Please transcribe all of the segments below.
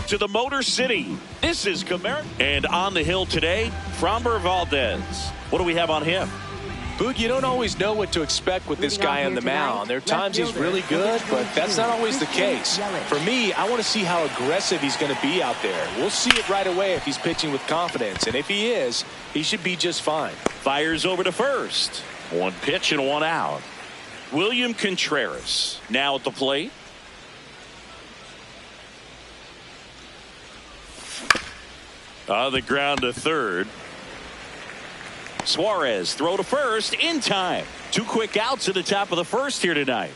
Welcome to the Motor City. This is Camaro. And on the hill today, Framber Valdez. What do we have on him? Boog, you don't always know what to expect with this guy on the mound. There are times he's really good, but that's not always the case. For me, I want to see how aggressive he's going to be out there. We'll see it right away if he's pitching with confidence. And if he is, he should be just fine. Fires over to first. One pitch and one out. William Contreras now at the plate. On the ground to third. Suarez throw to first in time. 2 quick outs at the top of the first here tonight.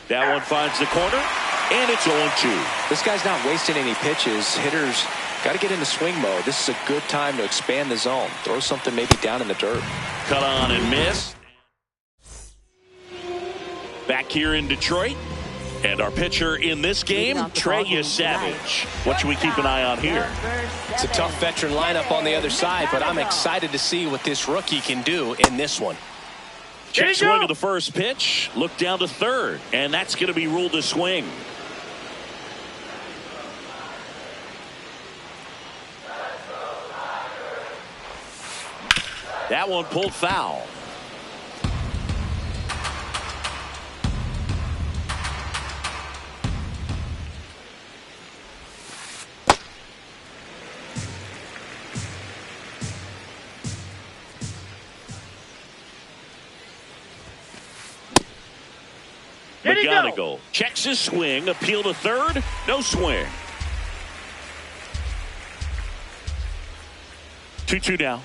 That one finds the corner, and it's 0-2. This guy's not wasting any pitches. Hitters got to get into swing mode. This is a good time to expand the zone. Throw something maybe down in the dirt. Cut on and miss. Back here in Detroit. And our pitcher in this game, Savage. What should we keep an eye on here? It's a tough veteran lineup on the other side, but I'm excited to see what this rookie can do in this one. Check swing of the first pitch. Look down to third. And that's going to be ruled a swing. That one pulled foul. McGonigal checks his swing. Appeal to third. No swing. 2-2 now.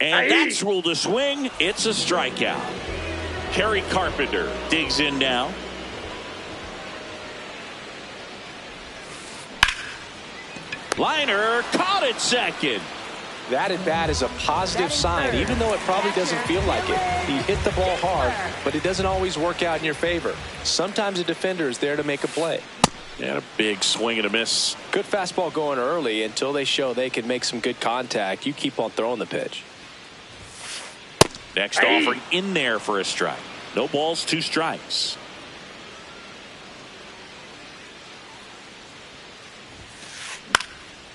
And that's ruled a swing. It's a strikeout. Kerry Carpenter digs in now. Liner caught at second. That at bat is a positive sign, even though it probably doesn't feel like it. He hit the ball hard, but it doesn't always work out in your favor. Sometimes a defender is there to make a play. And a big swing and a miss. Good fastball going early until they show they can make some good contact. You keep on throwing the pitch. Next offer in there for a strike. No balls, 2 strikes.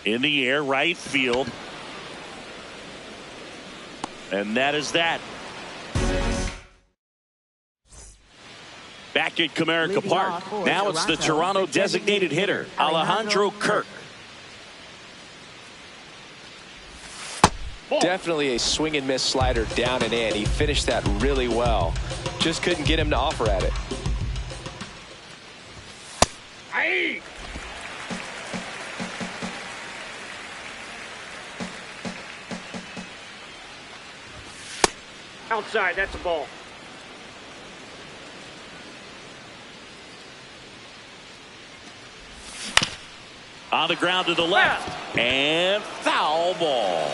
In the air, right field. And that is that. Back at Comerica Park. Now it's the Toronto designated hitter, Alejandro Kirk. Definitely a swing and miss slider down and in. He finished that really well. Just couldn't get him to offer at it. Outside, that's a ball. On the ground to the left. And foul ball.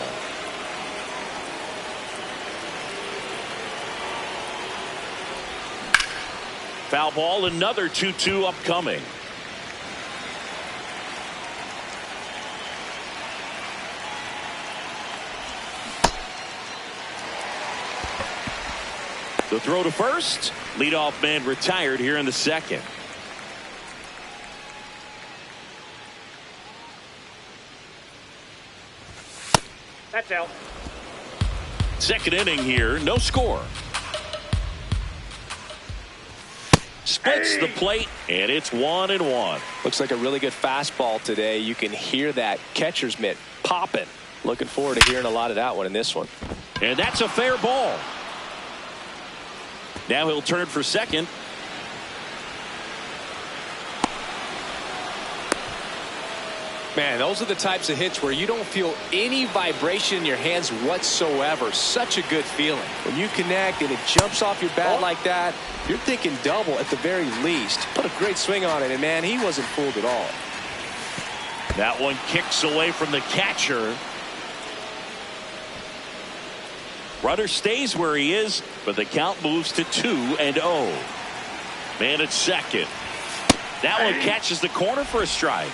Foul ball, another 2-2 upcoming. The throw to first. Leadoff man retired here in the second. That's out. Second inning here, no score. Splits the plate, and it's 1-1. Looks like a really good fastball today. You can hear that catcher's mitt popping. Looking forward to hearing a lot of that one in this one. And that's a fair ball. Now he'll turn for second. Man, those are the types of hits where you don't feel any vibration in your hands whatsoever. Such a good feeling. When you connect and it jumps off your bat like that, you're thinking double at the very least. Put a great swing on it, and man, he wasn't fooled at all. That one kicks away from the catcher. Runner stays where he is, but the count moves to 2-0. Man at second. That one catches the corner for a strike.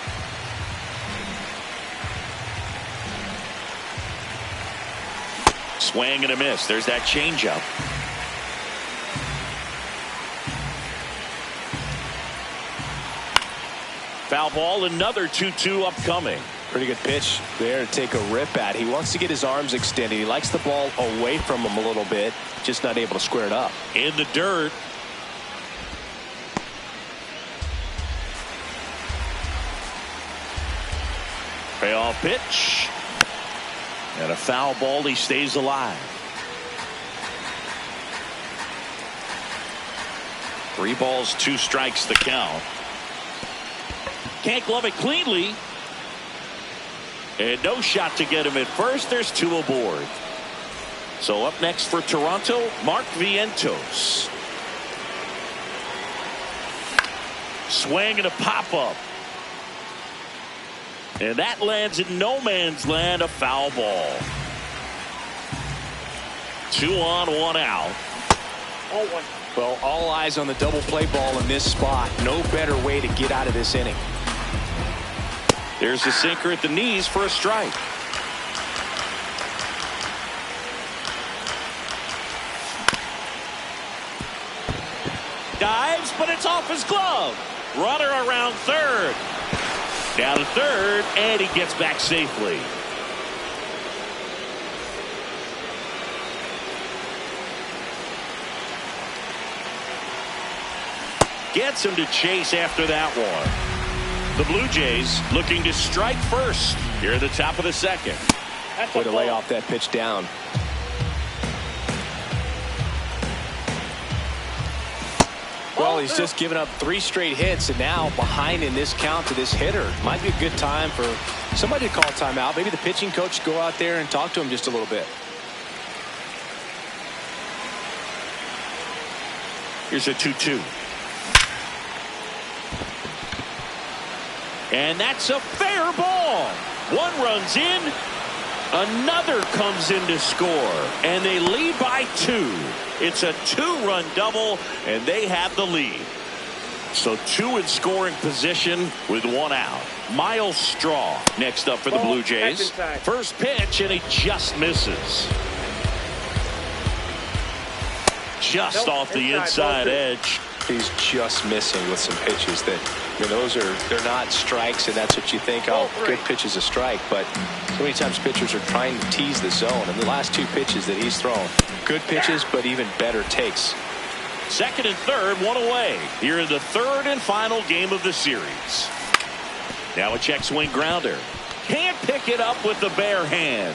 Swing and a miss. There's that changeup. Foul ball, another 2-2 upcoming. Pretty good pitch there to take a rip at. He wants to get his arms extended. He likes the ball away from him a little bit, just not able to square it up. In the dirt. Payoff pitch. And a foul ball. He stays alive. 3 balls, 2 strikes the count. Can't glove it cleanly. And no shot to get him at first. There's 2 aboard. So up next for Toronto, Mark Vientos. Swing and a pop-up. And that lands in no man's land, a foul ball. 2 on, 1 out. Well, all eyes on the double play ball in this spot. No better way to get out of this inning. There's a sinker at the knees for a strike. Dives, but it's off his glove. Runner around third. Down to third, and he gets back safely. Gets him to chase after that one. The Blue Jays looking to strike first here at the top of the second. Way to lay off that pitch down. Well, he's just given up 3 straight hits, and now behind in this count to this hitter. Might be a good time for somebody to call a timeout. Maybe the pitching coach go out there and talk to him just a little bit. Here's a 2-2. And that's a fair ball. 1 runs in. Another comes in to score. And they lead by 2. It's a 2-run double, and they have the lead. So 2 in scoring position with 1 out. Miles Straw next up for the Blue Jays. First pitch, and he just misses. Just off the inside edge. He's just missing with some pitches that, they're not strikes, and that's what you think. Oh, good pitch is a strike, but so many times pitchers are trying to tease the zone. And the last 2 pitches that he's thrown, good pitches, but even better takes. Second and third, 1 away. Here in the 3rd and final game of the series. Now a check swing grounder. Can't pick it up with the bare hand.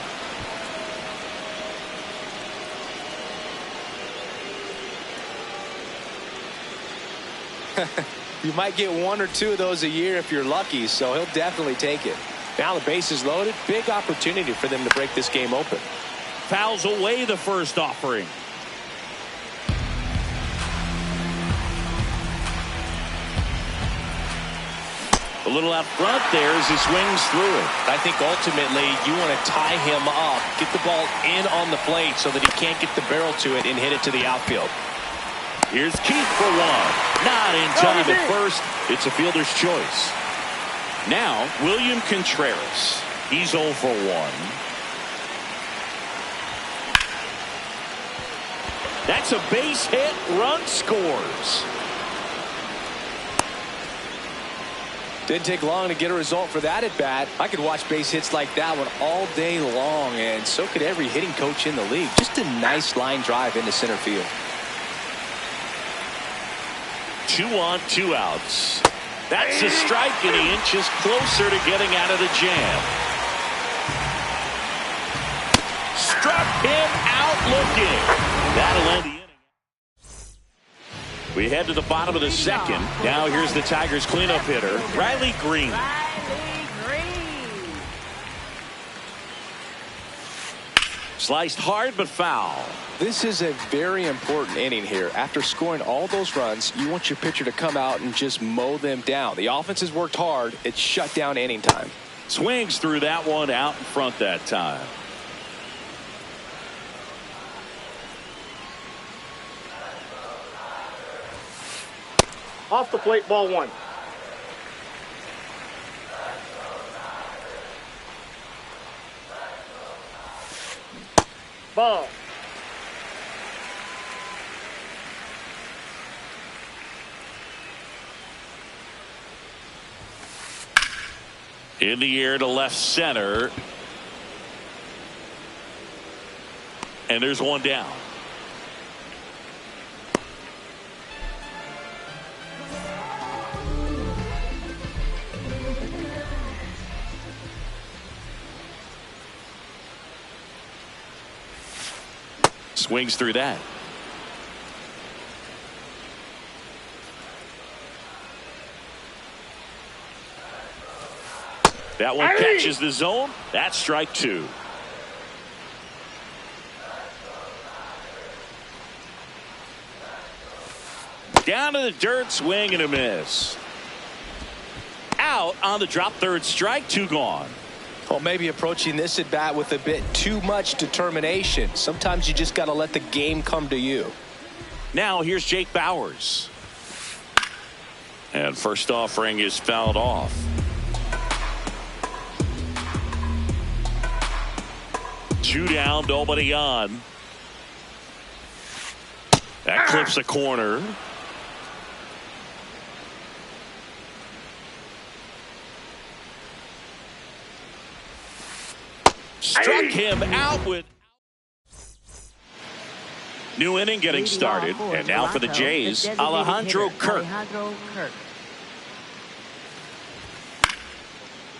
You might get 1 or 2 of those a year if you're lucky, so he'll definitely take it. Now the base is loaded. Big opportunity for them to break this game open. Fouls away the first offering. A little out front there as he swings through it. I think ultimately you want to tie him up, get the ball in on the plate so that he can't get the barrel to it and hit it to the outfield. Here's Keith for 1. Not in time at first. It's a fielder's choice. Now, William Contreras. He's 0 for 1. That's a base hit. Run scores. Didn't take long to get a result for that at bat. I could watch base hits like that one all day long, and so could every hitting coach in the league. Just a nice line drive into center field. 2 on, 2 outs. That's a strike, and he inches closer to getting out of the jam. Struck him out looking. That'll end the inning. We head to the bottom of the second. Now here's the Tigers cleanup hitter, Riley Green. Sliced hard but foul. This is a very important inning here. After scoring all those runs, you want your pitcher to come out and just mow them down. The offense has worked hard. It's shut down inning time. Swings through that one out in front that time. Off the plate, ball 1. Ball. In the air to left center. And there's one down. Swings through that. That one catches the zone. That's strike two. Down to the dirt, swing and a miss. Out on the drop, third strike, two gone. Well, maybe approaching this at bat with a bit too much determination. Sometimes you just got to let the game come to you. Now here's Jake Bauers. And first offering is fouled off. Two down, nobody on. That clips a corner. Struck him out with. New inning getting started. And now for the Jays, Alejandro Kirk.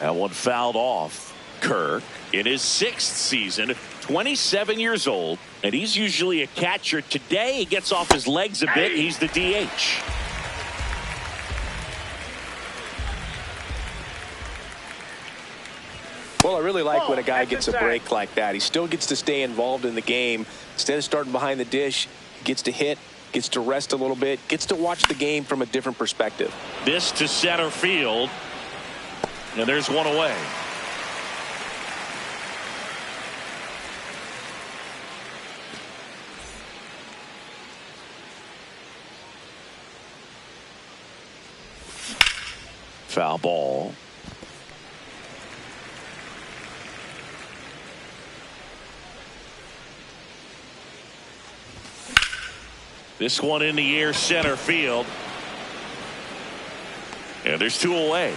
That one fouled off. Kirk in his 6th season, 27 years old, and he's usually a catcher. Today he gets off his legs a bit. He's the DH. Well, I really like when a guy gets a break like that. He still gets to stay involved in the game. Instead of starting behind the dish, he gets to hit, gets to rest a little bit, gets to watch the game from a different perspective. This to center field, and there's one away. Foul ball. This one in the air, center field. And there's two away.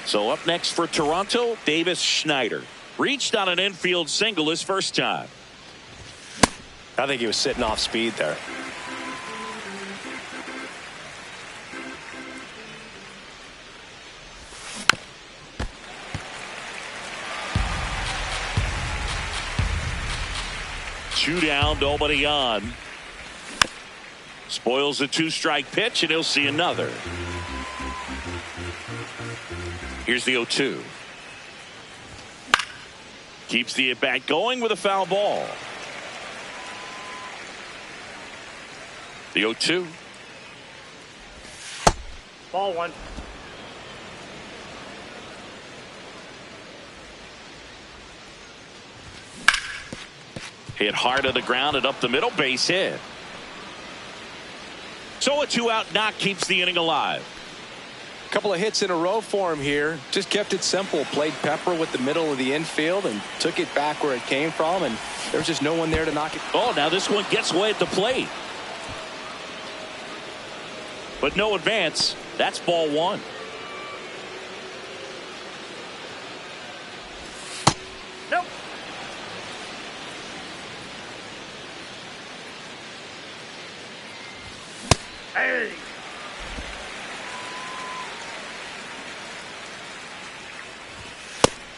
So up next for Toronto, Davis Schneider. Reached on an infield single his first time. I think he was sitting off speed there. Two down, nobody on. Spoils a 2-strike pitch, and he'll see another. Here's the 0-2. Keeps the at-bat going with a foul ball. The 0-2. Ball one. Hit hard to the ground and up the middle, base hit. So a 2-out knock keeps the inning alive. A couple of hits in a row for him here. Just kept it simple. Played pepper with the middle of the infield and took it back where it came from, and there's just no one there to knock it. Oh, now this one gets away at the plate. But no advance. That's ball one. Nope. Hey.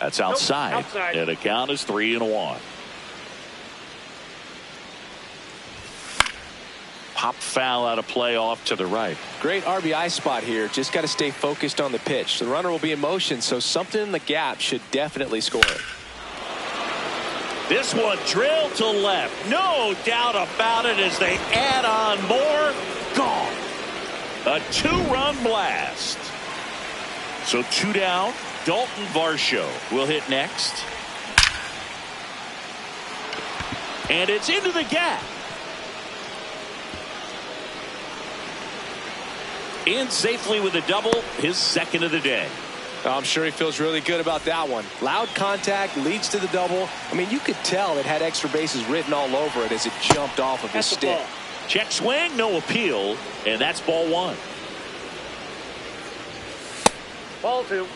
That's outside. Nope, outside. And the count is 3-1. Pop foul out of play off to the right. Great RBI spot here. Just got to stay focused on the pitch. The runner will be in motion, so something in the gap should definitely score. This one drilled to left. No doubt about it as they add on more. Gone. A 2-run blast. So 2 down. Dalton Varsho will hit next. And it's into the gap. In safely with a double, his second of the day. I'm sure he feels really good about that one. Loud contact leads to the double. I mean, you could tell it had extra bases written all over it as it jumped off of his stick. Check swing, no appeal, and that's ball one. Ball two.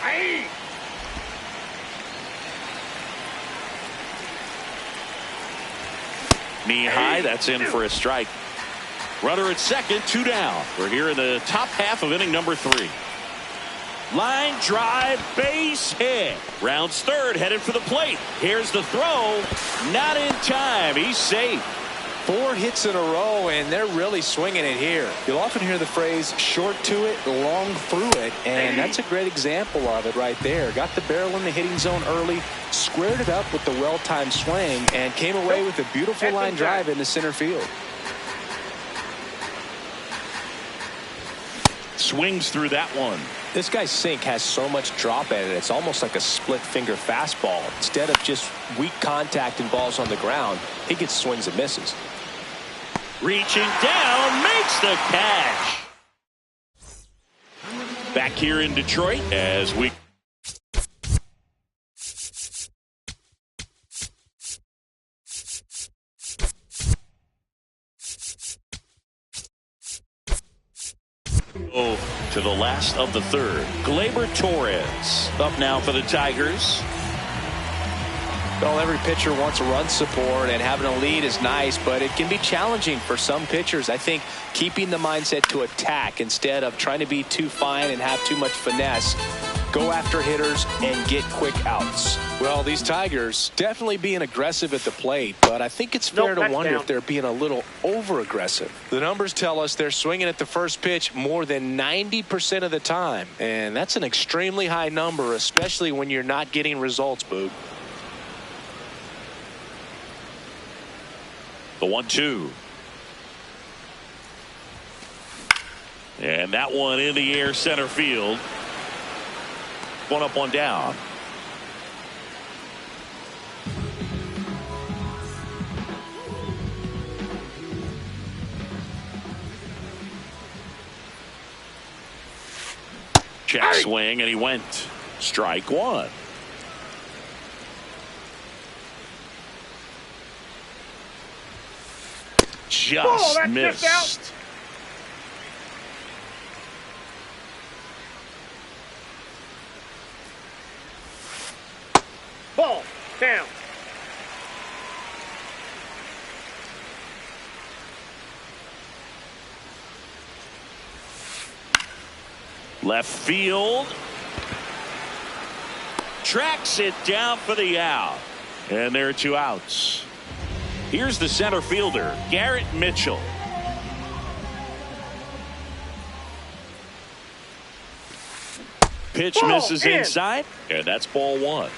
Hey! Knee high, that's in for a strike. Runner at second, 2 down. We're here in the top half of inning number 3. Line drive, base hit. Rounds third, headed for the plate. Here's the throw. Not in time. He's safe. 4 hits in a row, and they're really swinging it here. You'll often hear the phrase short to it, long through it, and that's a great example of it right there. Got the barrel in the hitting zone early, squared it up with the well-timed swing, and came away with a beautiful line drive into center field. Swings through that one. This guy's sink has so much drop at it, it's almost like a split-finger fastball. Instead of just weak contact and balls on the ground, he gets swings and misses. Reaching down, makes the catch. Back here in Detroit as we go to the last of the third. Gleyber Torres up now for the Tigers. Well, every pitcher wants a run support, and having a lead is nice, but it can be challenging for some pitchers. I think keeping the mindset to attack instead of trying to be too fine and have too much finesse, go after hitters and get quick outs. Well, these Tigers definitely being aggressive at the plate, but I think it's fair to wonder if they're being a little over-aggressive. The numbers tell us they're swinging at the first pitch more than 90% of the time, and that's an extremely high number, especially when you're not getting results, Boog. The 1-2. And that one in the air center field. One up, one down. Check swing, and he went. Strike one. Just missed. Just ball down. Left field. Tracks it down for the out. And there are 2 outs. Here's the center fielder, Garrett Mitchell. Pitch misses inside, and that's ball one.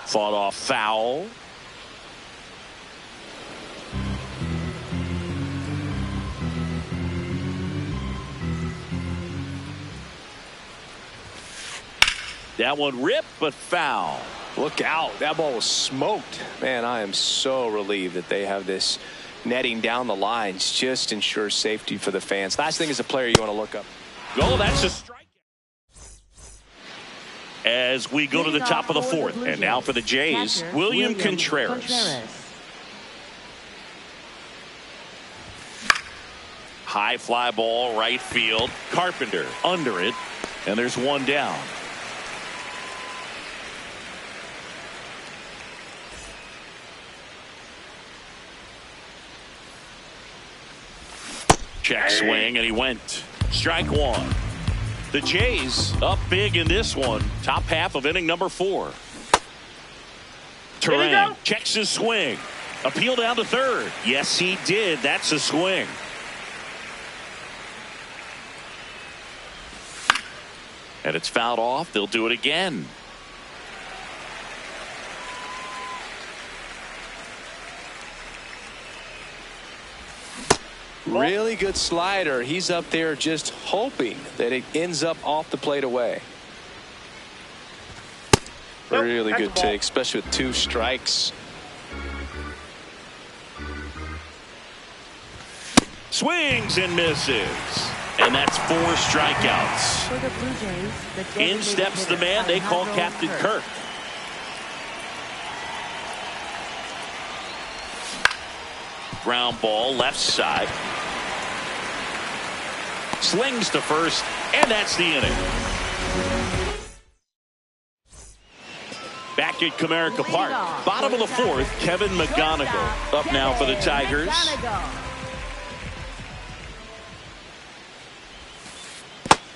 Fought off foul. That one ripped, but foul. Look out. That ball was smoked. Man, I am so relieved that they have this netting down the lines. Just ensures safety for the fans. Last thing as a player you want to look up. Oh, that's a strike. As we go to the top of the 4th. And now for the Jays, William Contreras. High fly ball, right field. Carpenter under it. And there's 1 down. Check swing, and he went. Strike one. The Jays up big in this one. Top half of inning number 4. Terang checks his swing. Appeal down to third. Yes, he did. That's a swing. And it's fouled off. They'll do it again. Really good slider. He's up there just hoping that it ends up off the plate away. Really That's good a ball. take, especially with 2 strikes. Swings and misses. And that's 4 strikeouts. For the Blue Jays, the In designated steps the hitter, man they call Alejandro Captain Kirk. Kirk. Ground ball left side. Slings to first, and that's the inning. Back at Comerica Park, bottom of the 4th, Kevin McGonigal up now for the Tigers.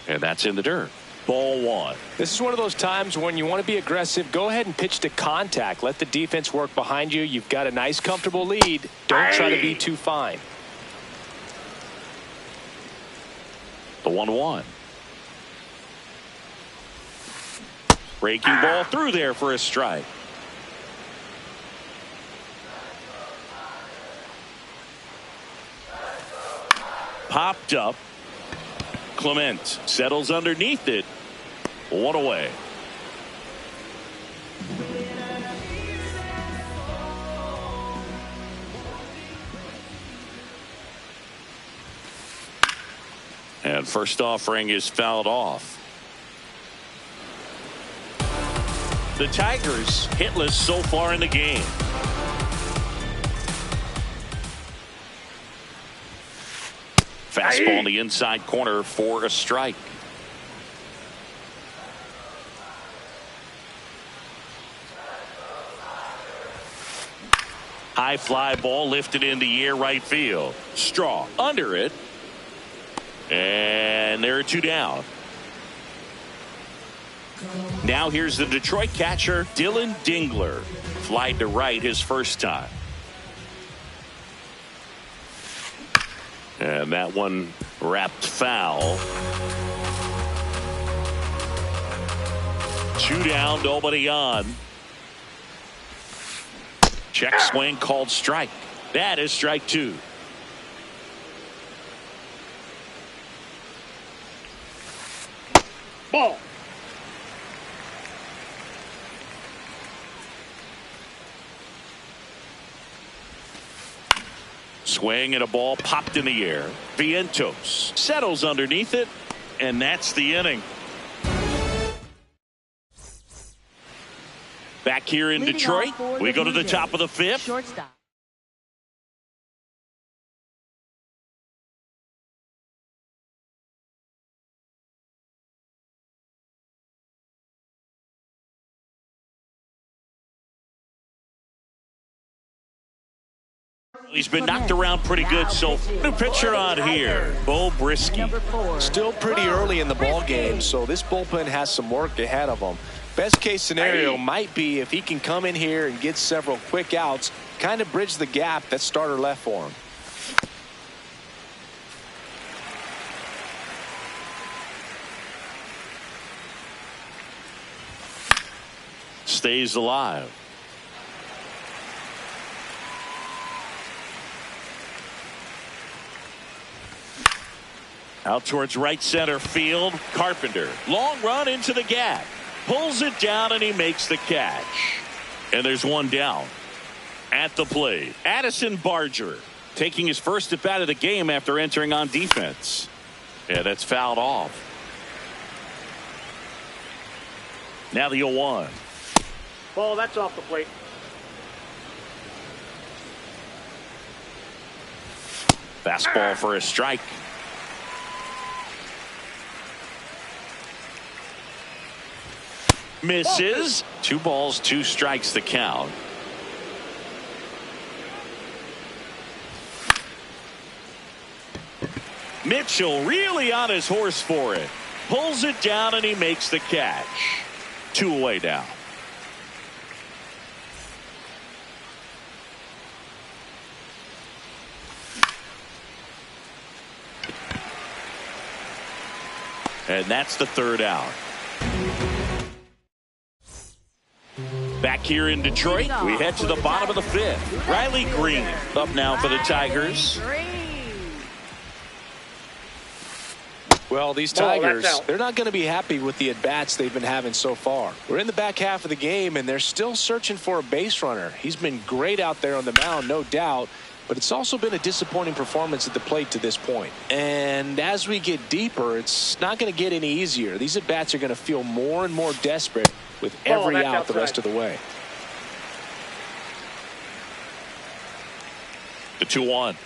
And that's in the dirt. Ball 1. This is one of those times when you want to be aggressive. Go ahead and pitch to contact. Let the defense work behind you. You've got a nice, comfortable lead. Don't try to be too fine. The 1-1. Breaking ball through there for a strike. Popped up. Clement settles underneath it. 1 away. And first offering is fouled off. The Tigers hitless so far in the game. Fastball in the inside corner for a strike. High fly ball lifted in the air right field. Straw under it. And there are 2 down. Now here's the Detroit catcher, Dylan Dingler. Flied to right his first time. And that one wrapped foul. 2 down, nobody on. Check swing called strike. That is strike 2. Ball. Swing and a ball popped in the air. Vientos settles underneath it, and that's the inning. Back here in Leading Detroit, off for we the go to Blue the top Jays, of the 5th. Shortstop. He's been knocked around pretty good, so new pitcher on here, Bo Brisky. Number 4. Still pretty early in the ball game, so this bullpen has some work ahead of them. Best case scenario might be if he can come in here and get several quick outs, kind of bridge the gap that starter left for him. Stays alive. Out towards right center field. Carpenter. Long run into the gap. Pulls it down and he makes the catch. And there's 1 down. At the plate, Addison Barger taking his first at bat of the game after entering on defense. Yeah, that's fouled off. Now the 0-1. Ball, that's off the plate. Fastball for a strike. Misses. 2 balls, 2 strikes the count. Mitchell really on his horse for it. Pulls it down and he makes the catch. 2 away now. And that's the 3rd out. Back here in Detroit, we head to the bottom of the 5th. Riley Green up now for the Tigers. Well, these Tigers, they're not going to be happy with the at-bats they've been having so far. We're in the back half of the game, and they're still searching for a base runner. He's been great out there on the mound, no doubt, but it's also been a disappointing performance at the plate to this point. And as we get deeper, it's not going to get any easier. These at-bats are going to feel more and more desperate with every out the rest of the way. The 2-1.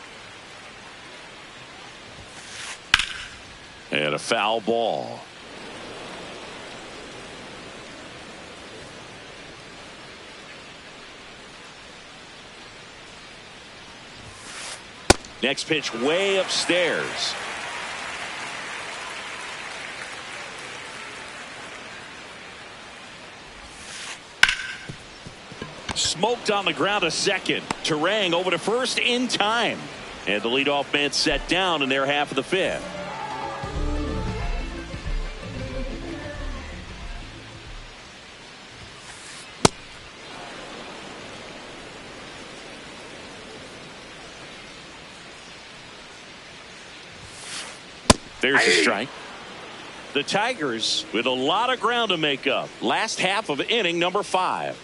And a foul ball. Next pitch way upstairs. Smoked on the ground to second. Terang over to first in time. And the leadoff man set down in their half of the fifth. There's a strike. The Tigers with a lot of ground to make up. Last half of inning number 5.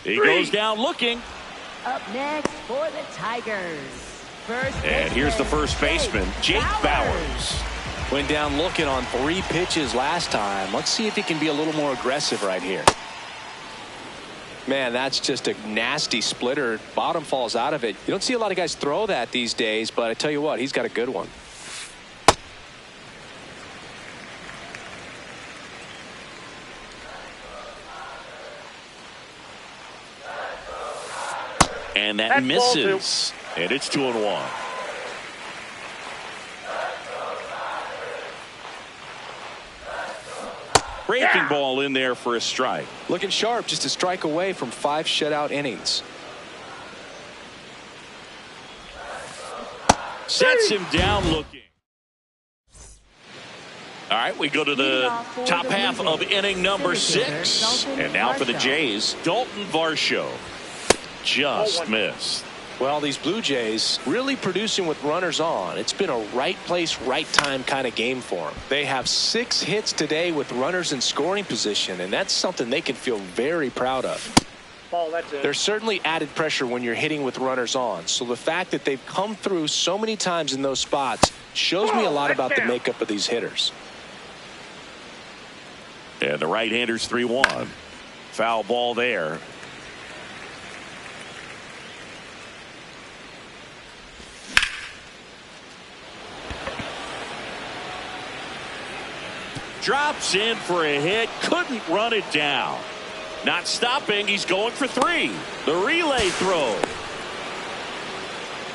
He goes down looking. Up next for the Tigers. And here's the first baseman, Jake Bauers. Went down looking on 3 pitches last time. Let's see if he can be a little more aggressive right here. Man, that's just a nasty splitter. Bottom falls out of it. You don't see a lot of guys throw that these days, but I tell you what, he's got a good one. And that misses. And it's 2-1. Breaking ball in there for a strike. Looking sharp, just a strike away from 5 shutout innings. Sets him down looking. All right, we go to the top half of inning number 6. And now for the Jays, Dalton Varsho. Just missed. Well, these Blue Jays really producing with runners on. It's been a right place, right time kind of game for them. They have 6 hits today with runners in scoring position, and that's something they can feel very proud of. There's certainly added pressure when you're hitting with runners on. So the fact that they've come through so many times in those spots shows me a lot about the makeup of these hitters. And the right-hander's 3-1. Foul ball there. Drops in for a hit. Couldn't run it down. Not stopping. He's going for 3. The relay throw.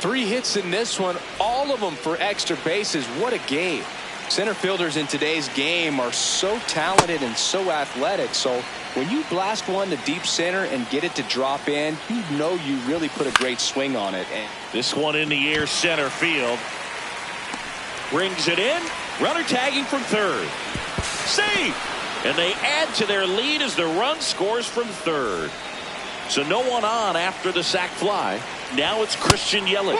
3 hits in this one. All of them for extra bases. What a game. Center fielders in today's game are so talented and so athletic. So when you blast one to deep center and get it to drop in, you know you really put a great swing on it. And this one in the air center field. Brings it in. Runner tagging from third. Save! And they add to their lead as the run scores from third. So no one on after the sac fly. Now it's Christian Yelich.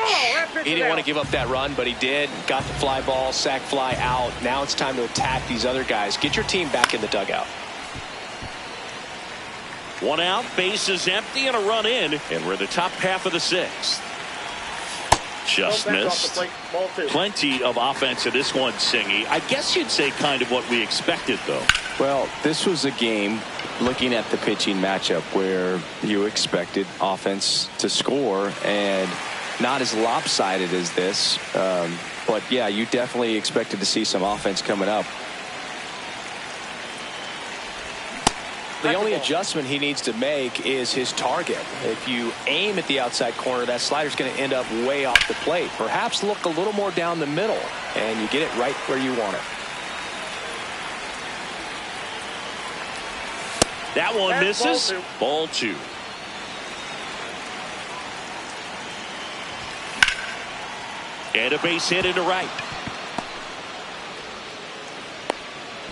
He didn't want to give up that run, but he did. Got the fly ball, sac fly out. Now it's time to attack these other guys. Get your team back in the dugout. 1 out, bases empty, and a run in. And we're the top half of the 6th. Just missed. Plenty of offense in this one, Singy. I guess you'd say kind of what we expected, though. Well, this was a game, looking at the pitching matchup, where you expected offense to score, and not as lopsided as this. But, yeah, you definitely expected to see some offense coming up. The only adjustment he needs to make is his target. If you aim at the outside corner, that slider's going to end up way off the plate. Perhaps look a little more down the middle, and you get it right where you want it. That one misses. Ball 2. And a base hit into right.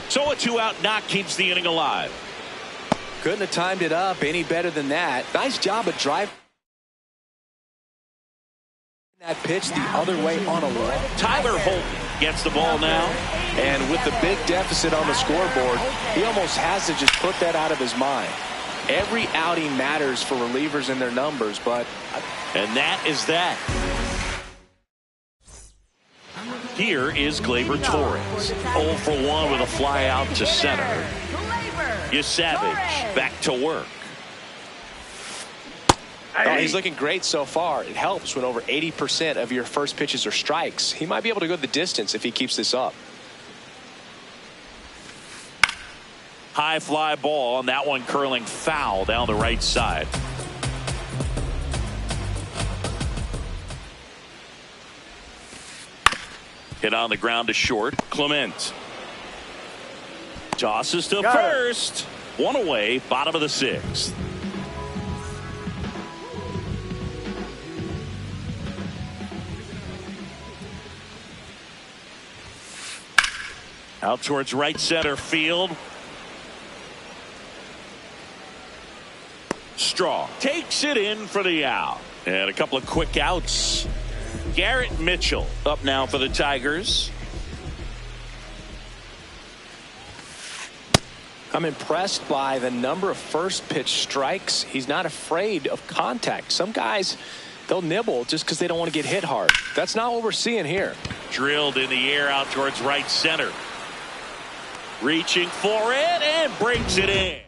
So a 2-out knock keeps the inning alive. Couldn't have timed it up any better than that. Nice job of driving. That pitch the other way on a walk. Tyler Holt gets the ball now. And with the big deficit on the scoreboard, he almost has to just put that out of his mind. Every outing matters for relievers and their numbers, but... And that is that. Here is Gleyber Torres. 0 for 1 with a fly out to center. Savage back to work. Oh, he's looking great so far. It helps when over 80% of your first pitches are strikes. He might be able to go the distance if he keeps this up. High fly ball, and that one curling foul down the right side. Hit on the ground to short. Clement tosses to first. One away, bottom of the 6th. Out towards right center field. Straw takes it in for the out. And a couple of quick outs. Garrett Mitchell up now for the Tigers. I'm impressed by the number of first pitch strikes. He's not afraid of contact. Some guys, they'll nibble just because they don't want to get hit hard. That's not what we're seeing here. Drilled in the air out towards right center. Reaching for it and breaks it in.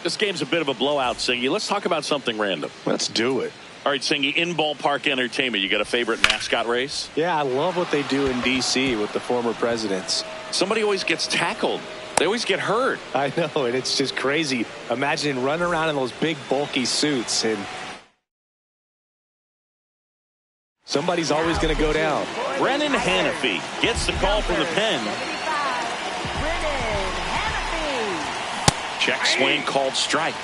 This game's a bit of a blowout, Singy. Let's talk about something random. Let's do it. All right, Singy, in ballpark entertainment, you got a favorite mascot race? Yeah, I love what they do in D.C. with the former presidents. Somebody always gets tackled. They always get hurt. I know, and it's just crazy. Imagine running around in those big, bulky suits, and somebody's always going to go down. Brennan Hanafy gets the call from the pen. Check swing called strike.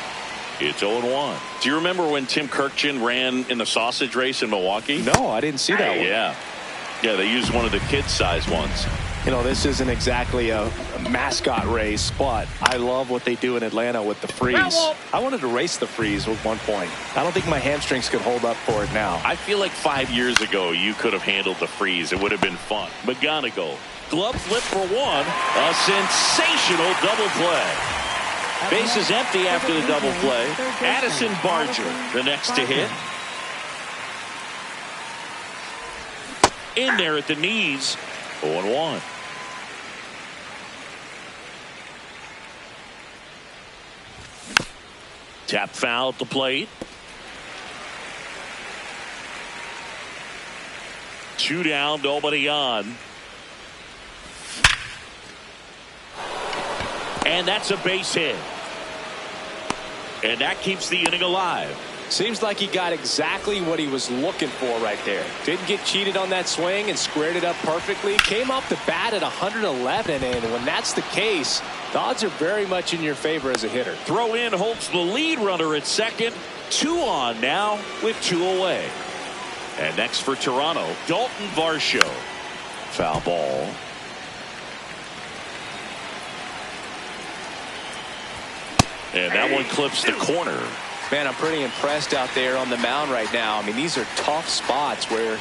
It's 0-1. Do you remember when Tim Kirkjian ran in the sausage race in Milwaukee? No, I didn't see that one. Yeah, they used one of the kid-sized ones. You know, this isn't exactly a mascot race, but I love what they do in Atlanta with the freeze. I wanted to race the freeze at one point. I don't think my hamstrings could hold up for it now. I feel like 5 years ago you could have handled the freeze. It would have been fun. McGonigal, glove flip for one. A sensational double play. Base is empty after the double play. Addison Barger, the next to hit. In there at the knees. 0-1. Tap foul at the plate. 2 down, nobody on. And that's a base hit. And that keeps the inning alive. Seems like he got exactly what he was looking for right there. Didn't get cheated on that swing and squared it up perfectly. Came off the bat at 111, and when that's the case, the odds are very much in your favor as a hitter. Throw in holds the lead runner at second. 2 on now with 2 away. And next for Toronto, Dalton Varsho. Foul ball. And that one clips the corner. Man, I'm pretty impressed out there on the mound right now. I mean, these are tough spots where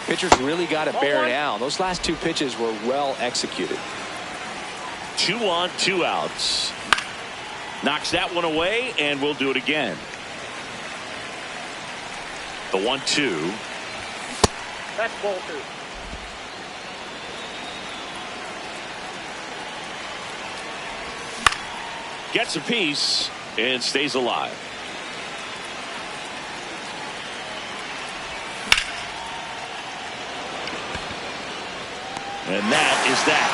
pitchers really got to bear down. Those last 2 pitches were well executed. 2 on, 2 outs. Knocks that one away, and we'll do it again. The 1-2. That's ball 2. Gets a piece and stays alive. And that is that.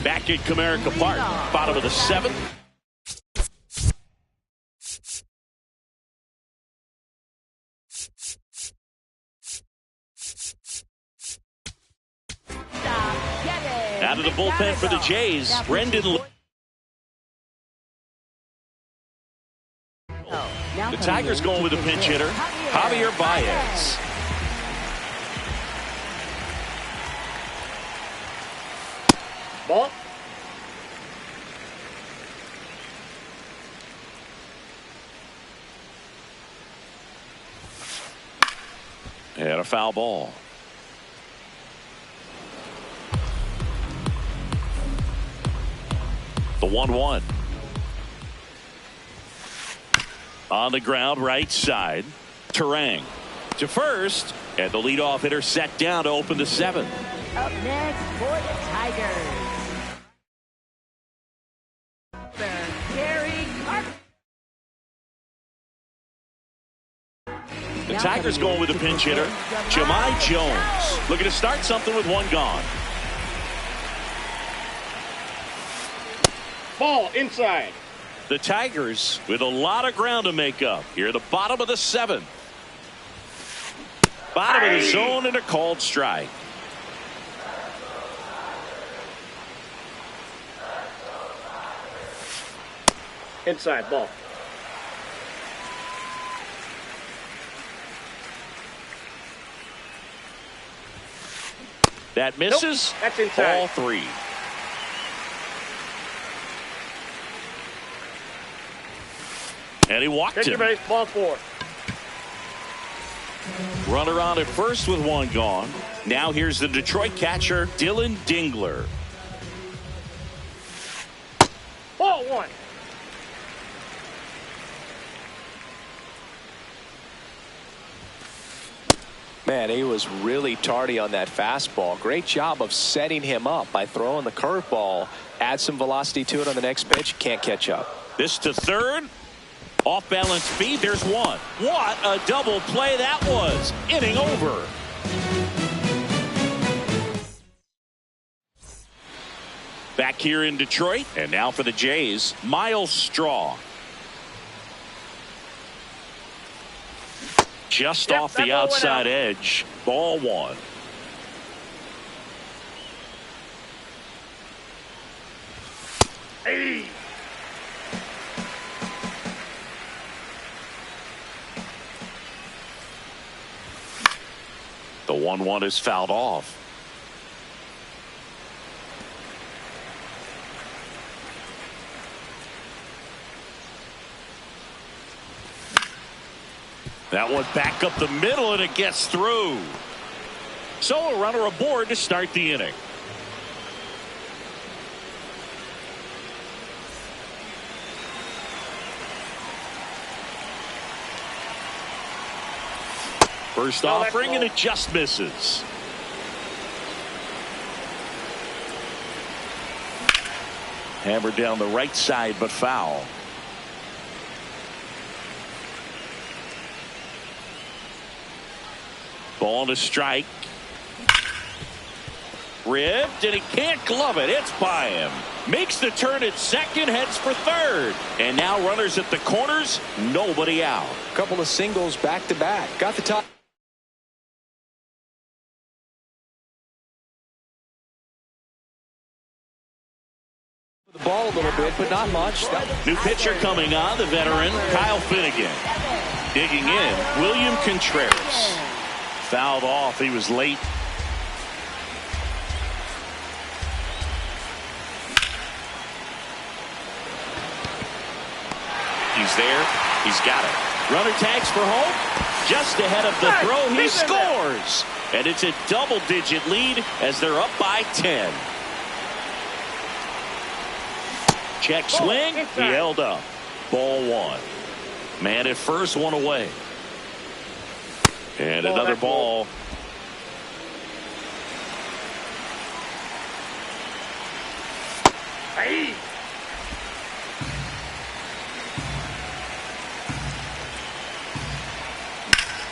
Back at Comerica Park, bottom of the 7th. Out of the bullpen for the Jays, Brendan. The Tigers going with a pinch hitter, Javier Baez. Ball. And a foul ball. The 1-1. On the ground, right side. Terang to first, and the leadoff hitter set down to open the 7th. Up next for the Tigers. The Tigers going with a pinch hitter, Jahmai Jones, looking to start something with one gone. Ball inside. The Tigers with a lot of ground to make up here at the bottom of the 7th. Bottom of the zone and a called strike. Inside ball. That misses. Nope, that's inside. Ball 3. And he walked Pitcher him. base, ball 4. Runner on at first with one gone. Now here's the Detroit catcher, Dylan Dingler. Ball 1. Man, he was really tardy on that fastball. Great job of setting him up by throwing the curveball. Add some velocity to it on the next pitch. Can't catch up. This to third. Off balance speed. There's one. What a double play that was. Inning over. Back here in Detroit. And now for the Jays, Miles Straw. Just off the outside edge. Ball 1. Hey. The 1-1 is fouled off. That one back up the middle, and it gets through. So a runner aboard to start the inning. First offering, and it just misses. Hammered down the right side, but foul. Ball to strike. Ripped, and he can't glove it. It's by him. Makes the turn at second, heads for third. And now runners at the corners, nobody out. Couple of singles back to back. Got the top. The ball a little bit, but not much. New pitcher coming on, the veteran, Kyle Finnegan. Digging in, William Contreras. Fouled off. He was late. He's there. He's got it. Runner tags for home. Just ahead of the throw. He scores. And it's a double-digit lead as they're up by 10. Check swing. He held up. Ball 1. Man at first, one away. And another ball. Hey.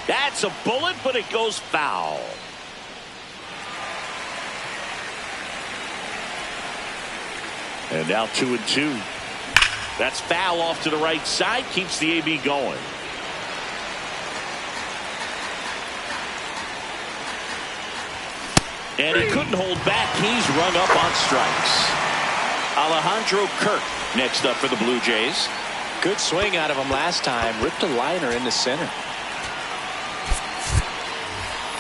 That's a bullet, but it goes foul. And now 2-2. That's foul off to the right side. Keeps the AB going. And he couldn't hold back. He's rung up on strikes. Alejandro Kirk next up for the Blue Jays. Good swing out of him last time. Ripped a liner in the center.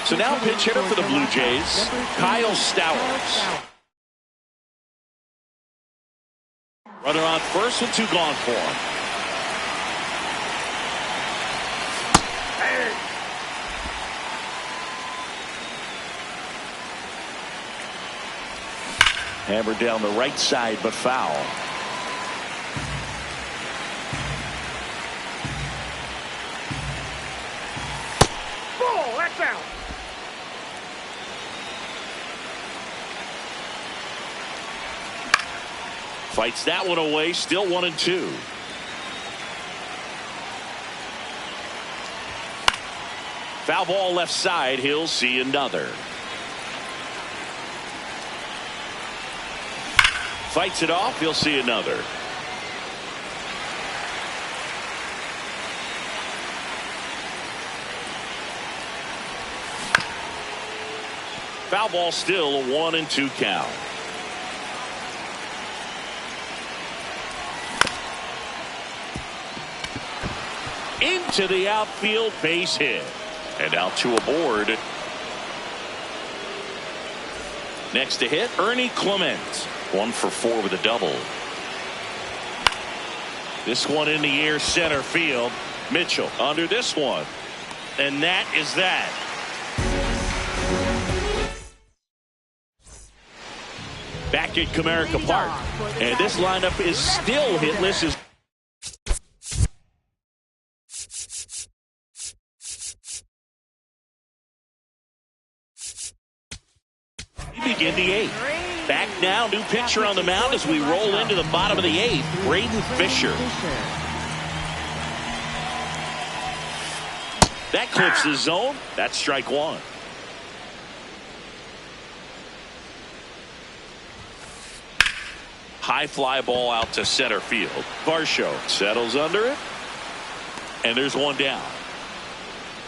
So now pinch hitter for the Blue Jays, Kyle Stowers. Runner on first with 2 gone for him. Hammered down the right side, but foul. Ball, that's out. Fights that one away, still 1-2. Foul ball left side, he'll see another. Fights it off, he'll see another. Foul ball, still a 1-2 count. Into the outfield, base hit. And out to a board. Next to hit, Ernie Clement. 1 for 4 with a double. This one in the air, center field. Mitchell under this one. And that is that. Back at Comerica Park. And this lineup is still hitless. We begin the 8th. Back now, new pitcher on the mound as we roll into the bottom of the 8th. Braden Fisher. That clips the zone. That's strike 1. High fly ball out to center field. Varsho settles under it. And there's one down.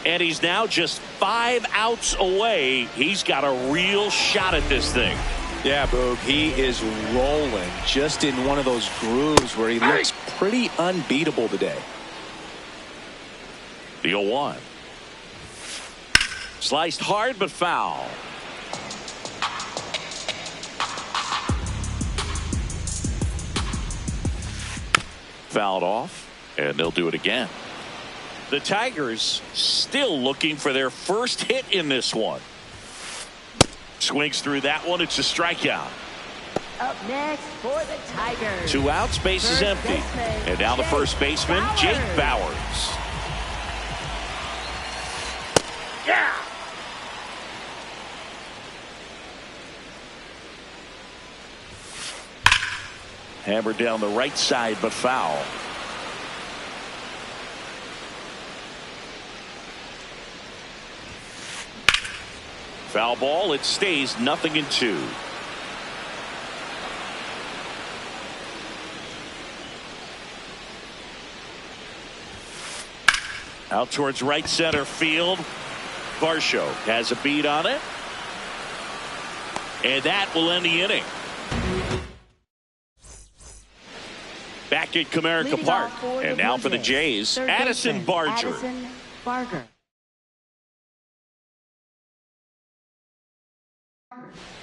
And he's now just 5 outs away. He's got a real shot at this thing. Yeah, Boog, he is rolling just in one of those grooves where he looks pretty unbeatable today. The 0-1. Sliced hard but foul. Fouled off, and they'll do it again. The Tigers still looking for their first hit in this one. Swings through that one. It's a strikeout. Up next for the Tigers. 2 outs, base is empty. And now the first baseman, Jake Bowers. Yeah. Hammered down the right side, but foul. Foul ball. It stays 0-2. Out towards right center field. Varsho has a beat on it. And that will end the inning. Back at Comerica Park. And now for the Jays, Addison Barger. Addison Barger.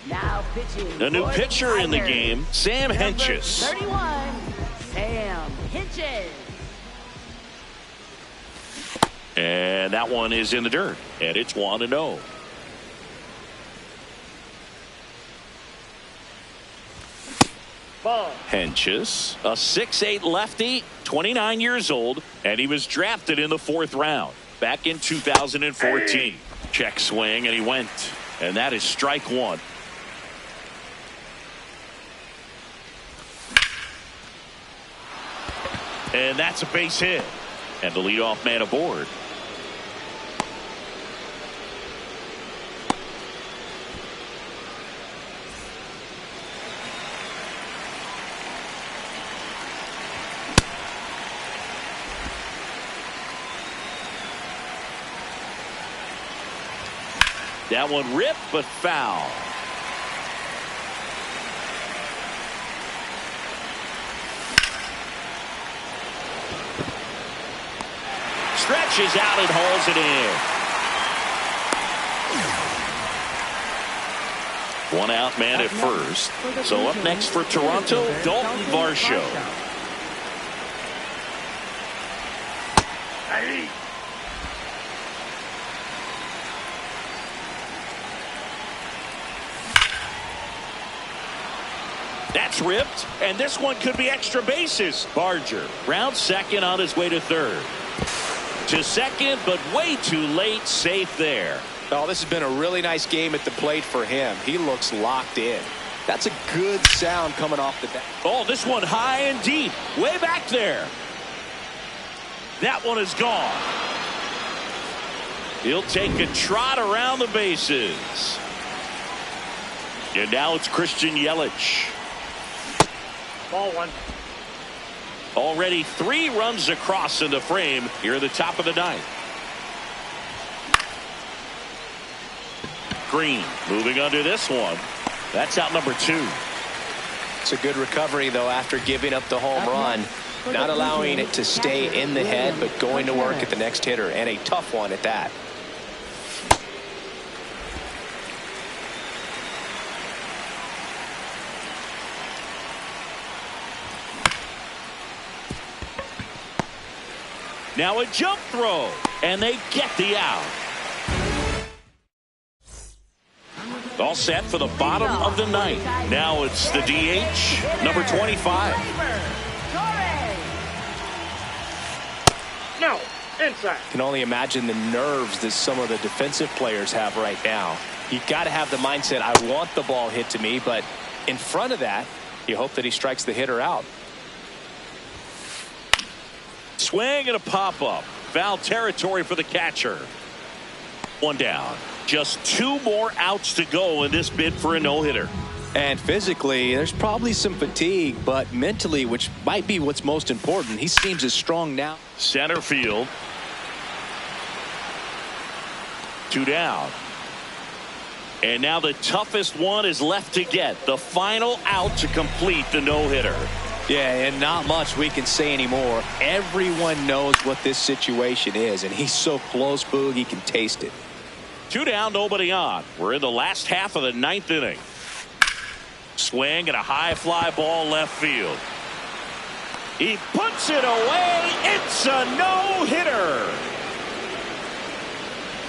Now pitching. A new for pitcher in the Tigers. game, Sam Number Hentges. 31, Sam Hentges. And that one is in the dirt. And it's 1-0. Ball. Hentges, a 6'8" lefty, 29 years old, and he was drafted in the 4th round back in 2014. Check swing, and he went. And that is strike 1. And that's a base hit. And the leadoff man aboard. That one ripped, but foul. Stretches out and hauls it in. 1 out man at first. So up next for Toronto, Dalton Varsho. Hey. That's ripped, and this one could be extra bases. Barger round second on his way to third. To second, but way too late. Safe there. Oh, this has been a really nice game at the plate for him. He looks locked in. That's a good sound coming off the bat. Oh, this one high and deep. Way back there. That one is gone. He'll take a trot around the bases. And now it's Christian Yelich. Ball one. Already 3 runs across in the frame here at the top of the ninth. Green moving under this one. That's out number 2. It's a good recovery, though, after giving up the home run. Not allowing it to stay in the head, but going to work at the next hitter, and a tough one at that. Now a jump throw, and they get the out. All set for the bottom of the ninth. Now it's the DH, number 25. No, inside. Can only imagine the nerves that some of the defensive players have right now. You got to have the mindset, I want the ball hit to me, but in front of that, you hope that he strikes the hitter out. Swing and a pop-up. Foul territory for the catcher. One down. Just 2 more outs to go in this bid for a no-hitter. And physically, there's probably some fatigue, but mentally, which might be what's most important, he seems as strong now. Center field. 2 down. And now the toughest one is left to get. The final out to complete the no-hitter. Yeah, and not much we can say anymore. Everyone knows what this situation is, and he's so close, Boog, he can taste it. 2 down, nobody on. We're in the last half of the 9th inning. Swing and a high fly ball left field. He puts it away. It's a no-hitter.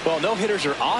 Well, no-hitters are awesome.